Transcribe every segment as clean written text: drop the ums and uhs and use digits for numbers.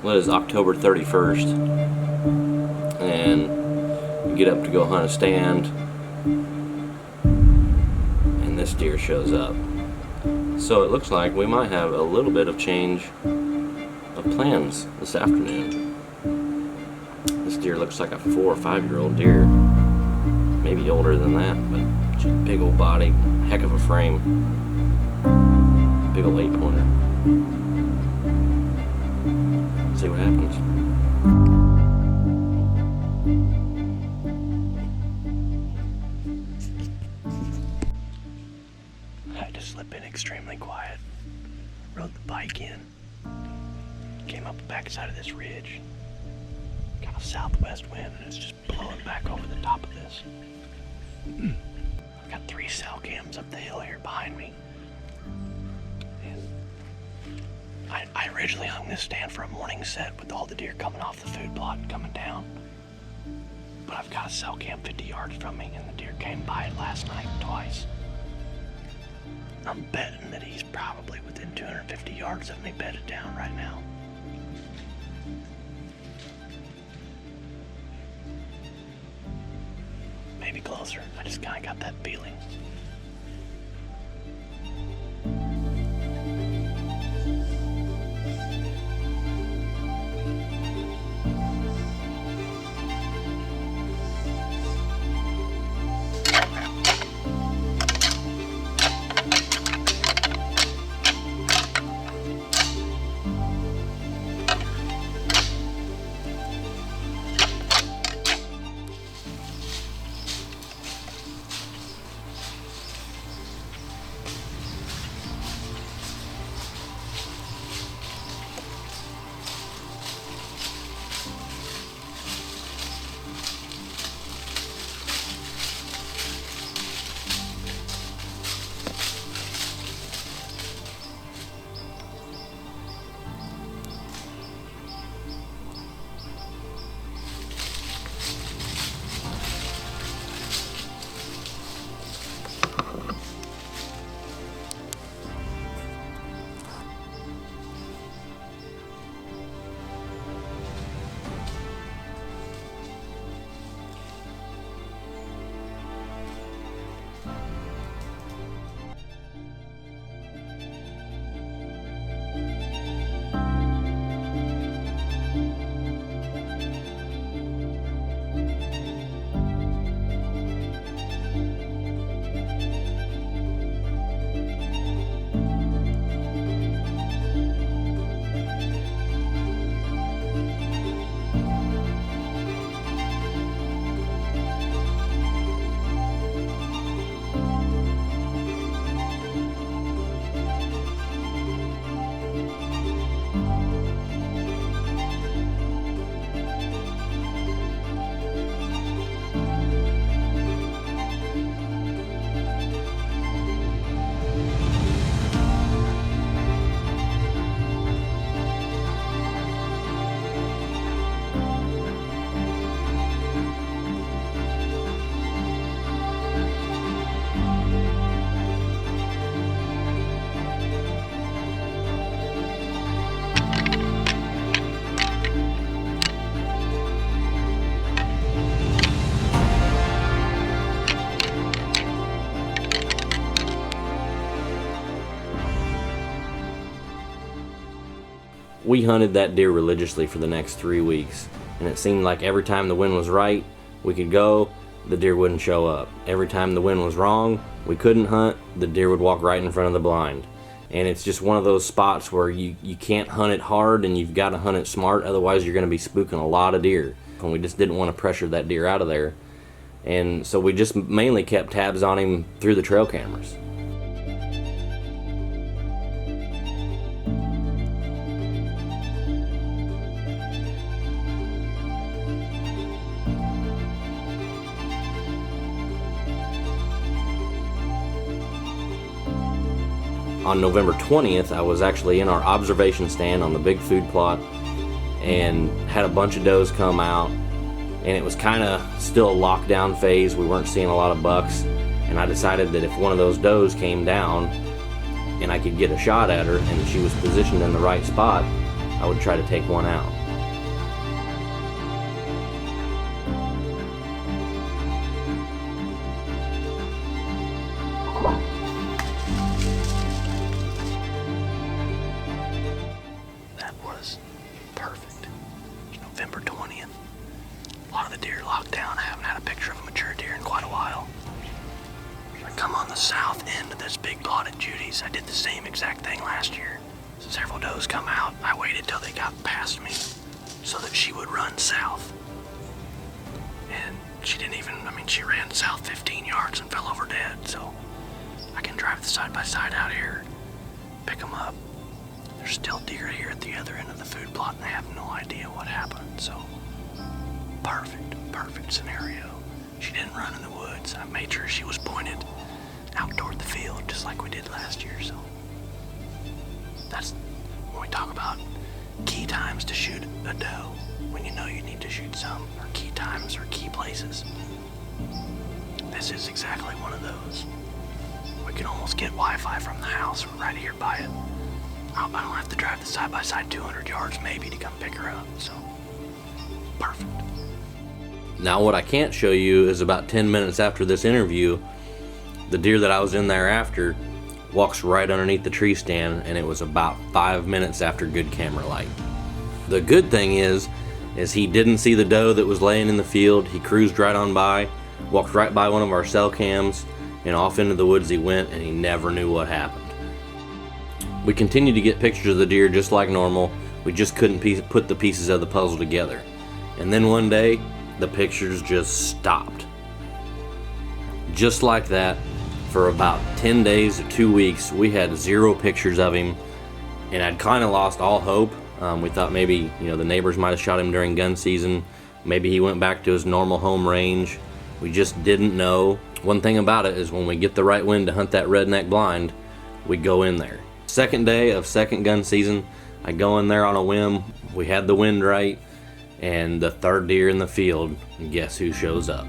Well, it is October 31st, and we get up to go hunt a stand, and this deer shows up. So it looks like we might have a little bit of change of plans this afternoon. This deer looks like a 4 or 5 year old deer, maybe older than that, but just big old body, heck of a frame, big old 8-pointer. See what happens. I had to slip in extremely quiet. Rode the bike in. Came up the backside of this ridge. Got a southwest wind and it's just blowing back over the top of this. I've got 3 cell cams up the hill here behind me. I originally hung this stand for a morning set with all the deer coming off the food plot and coming down. But I've got a cell cam 50 yards from me and the deer came by it last night twice. I'm betting that he's probably within 250 yards of me bedded down right now. Maybe closer. I just kind of got that feeling. We hunted that deer religiously for the next 3 weeks, and it seemed like every time the wind was right, we could go, the deer wouldn't show up. Every time the wind was wrong, we couldn't hunt, the deer would walk right in front of the blind. And it's just one of those spots where you can't hunt it hard and you've got to hunt it smart, otherwise you're going to be spooking a lot of deer. And we just didn't want to pressure that deer out of there. And so we just mainly kept tabs on him through the trail cameras. On November 20th, I was actually in our observation stand on the big food plot and had a bunch of does come out, and it was kind of still a lockdown phase. We weren't seeing a lot of bucks, and I decided that if one of those does came down and I could get a shot at her and she was positioned in the right spot, I would try to take one out. That was perfect. November 20th. A lot of the deer locked down. I haven't had a picture of a mature deer in quite a while. I come on the south end of this big plot at Judy's. I did the same exact thing last year. Several does come out. I waited till they got past me so that she would run south. And she didn't even, she ran south 15 yards and fell over dead. So I can drive the side-by-side out here, pick them up. There's still deer here at the other end of the food plot and they have no idea what happened. So perfect scenario. She didn't run in the woods. I made sure she was pointed out toward the field just like we did last year. So that's when we talk about key times to shoot a doe, when you know you need to shoot some, or key times or key places. This is exactly one of those. We can almost get Wi-Fi from the house. We're right here by it. I don't have to drive the side-by-side 200 yards maybe to come pick her up, so perfect. Now what I can't show you is about 10 minutes after this interview, the deer that I was in there after walks right underneath the tree stand, and it was about 5 minutes after good camera light. The good thing is he didn't see the doe that was laying in the field. He cruised right on by, walked right by one of our cell cams, and off into the woods he went, and he never knew what happened. We continued to get pictures of the deer just like normal. We just couldn't put the pieces of the puzzle together. And then one day, the pictures just stopped. Just like that, for about 10 days to 2 weeks, we had 0 pictures of him, and I'd kind of lost all hope. We thought maybe, the neighbors might have shot him during gun season. Maybe he went back to his normal home range. We just didn't know. One thing about it is when we get the right wind to hunt that redneck blind, we go in there. Second day of second gun season, I go in there on a whim. We had the wind right, and the third deer in the field, and guess who shows up?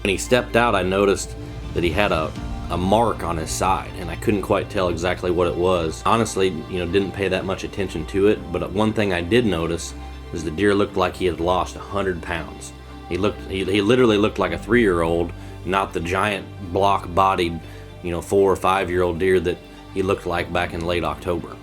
When he stepped out, I noticed that he had a mark on his side, and I couldn't quite tell exactly what it was. Honestly, didn't pay that much attention to it, but one thing I did notice is the deer looked like he had lost 100 pounds. He literally looked like a 3-year-old, not the giant block-bodied, 4 or 5-year-old deer that he looked like back in late October.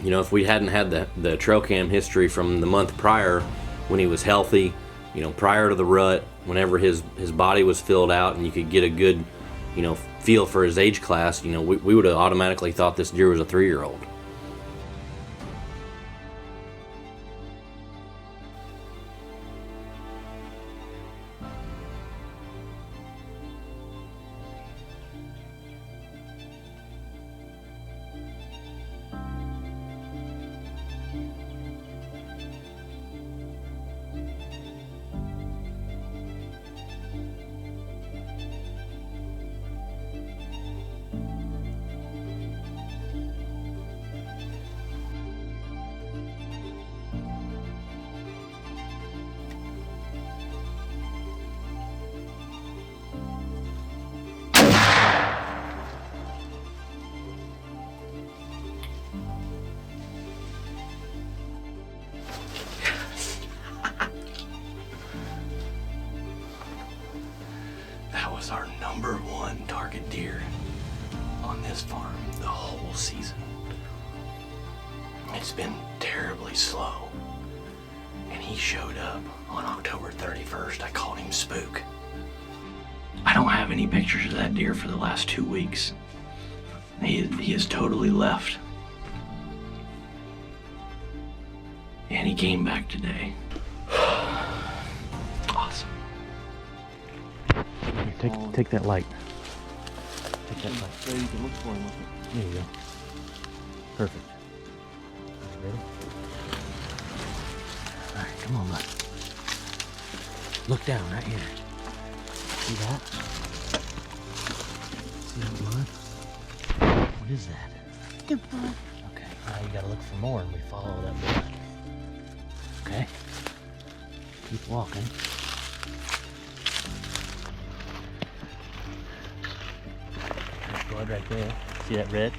If we hadn't had the trail cam history from the month prior, when he was healthy, prior to the rut, whenever his body was filled out and you could get a good, feel for his age class, we would have automatically thought this deer was a 3-year-old. Our number 1 target deer on this farm the whole season. It's been terribly slow, and he showed up on October 31st. I called him Spook. I don't have any pictures of that deer for the last 2 weeks. He is totally left, and he came back today. Awesome. take that light. Take that light. So you can look for him with it. There you go. Perfect. Ready? All right, come on, bud. Look down right here. See that? See that blood? What is that? Good blood. Okay, now you gotta look for more and we follow that blood. Okay? Keep walking. There's blood right there. See that red?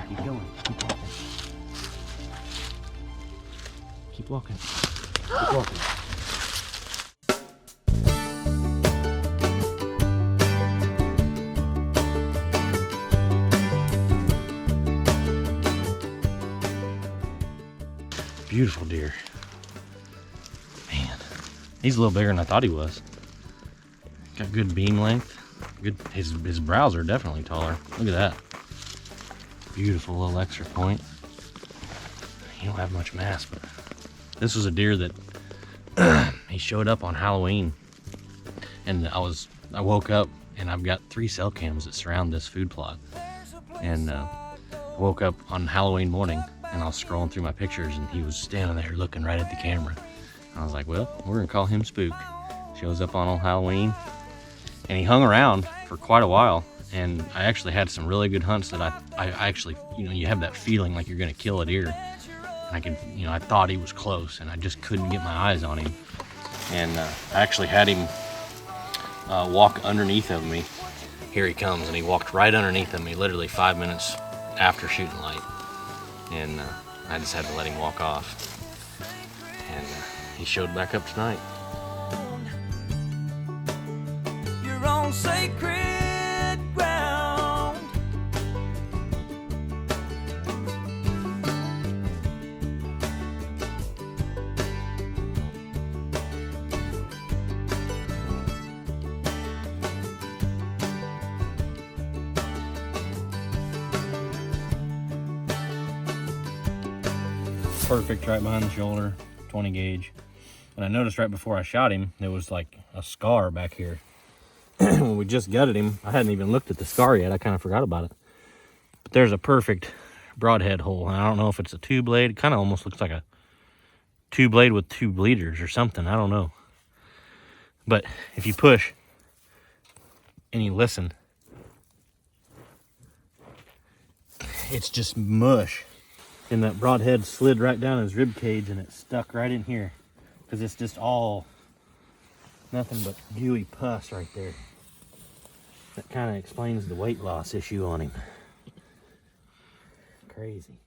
Keep going. Keep walking. Keep walking. Keep walking. Beautiful deer. Man, he's a little bigger than I thought he was. Got good beam length. Good. His brows are definitely taller. Look at that. Beautiful little extra point. He don't have much mass, but this was a deer that he showed up on Halloween, and I woke up and I've got 3 cell cams that surround this food plot, and I woke up on Halloween morning and I was scrolling through my pictures and he was standing there looking right at the camera. I was like, well, we're gonna call him Spook. Shows up on Halloween, and he hung around for quite a while. And I actually had some really good hunts that I actually, you have that feeling like you're gonna kill a deer. And I thought he was close and I just couldn't get my eyes on him. And I actually had him walk underneath of me. Here he comes, and he walked right underneath of me literally 5 minutes after shooting light. And I just had to let him walk off. And he showed back up tonight. You're on sacred ground. Perfect right behind the shoulder, 20 gauge. And I noticed right before I shot him, there was like a scar back here. When we just gutted him, I hadn't even looked at the scar yet. I kind of forgot about it. But there's a perfect broadhead hole. And I don't know if it's a 2-blade. It kind of almost looks like a 2-blade with 2 bleeders or something. I don't know. But if you push and you listen, it's just mush. And that broadhead slid right down his rib cage and it stuck right in here. Because it's just all nothing but gooey pus right there. That kind of explains the weight loss issue on him. Crazy.